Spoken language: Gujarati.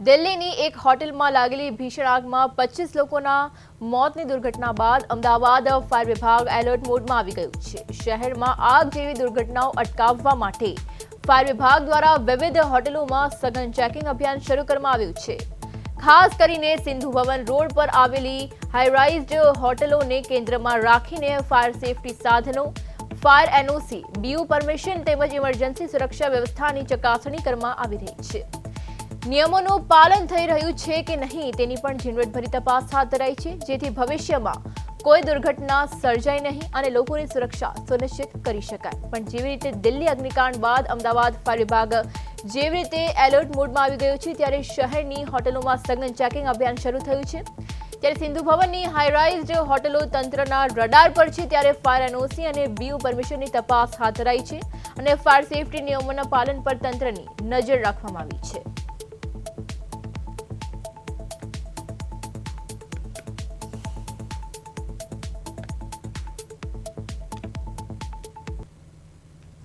દિલ્હીની એક હોટેલમાં લાગેલી ભીષણ આગમાં 25 લોકોના મોતની દુર્ઘટના બાદ અમદાવાદ ફાયર વિભાગ એલર્ટ મોડમાં આવી ગયું છે। શહેરમાં આગ જેવી દુર્ઘટનાઓ અટકાવવા માટે ફાયર વિભાગ દ્વારા વિવિધ હોટેલોમાં સઘન ચેકિંગ અભિયાન શરૂ કરવામાં આવ્યું છે। ખાસ કરીને સિંધુ ભવન રોડ પર આવેલી હાઈ-રાઇઝ્ડ હોટેલોને કેન્દ્રમાં રાખીને ફાયર સેફટી સાધનો, ફાયર એનઓસી, બીયુ પરમિશન તેમજ ઇમરજન્સી સુરક્ષા વ્યવસ્થાની ચકાસણી કરવામાં આવી રહી છે। નિયમોનું પાલન થઈ રહ્યું છે કે નહીં તેની પણ ઝીણવટભરી તપાસ હાથ ધરાઈ છે, જેથી ભવિષ્યમાં કોઈ દુર્ઘટના સર્જાય નહીં અને લોકોની સુરક્ષા સુનિશ્ચિત કરી શકાય। પણ જેવી રીતે દિલ્હી અગ્નિકાંડ બાદ અમદાવાદ ફાયર વિભાગ જેવી રીતે એલર્ટ મોડમાં આવી ગયું છે, ત્યારે શહેરની હોટેલોમાં સઘન ચેકિંગ અભિયાન શરૂ થયું છે। ત્યારે સિંધુ ભવનની હાઈ-રાઇઝ્ડ હોટેલો તંત્રના રડાર પર છે, ત્યારે ફાયર એનઓસી અને બીયુ પરમિશનની તપાસ હાથ ધરાઈ છે અને ફાયર સેફટી નિયમોના પાલન પર તંત્રની નજર રાખવામાં આવી છે।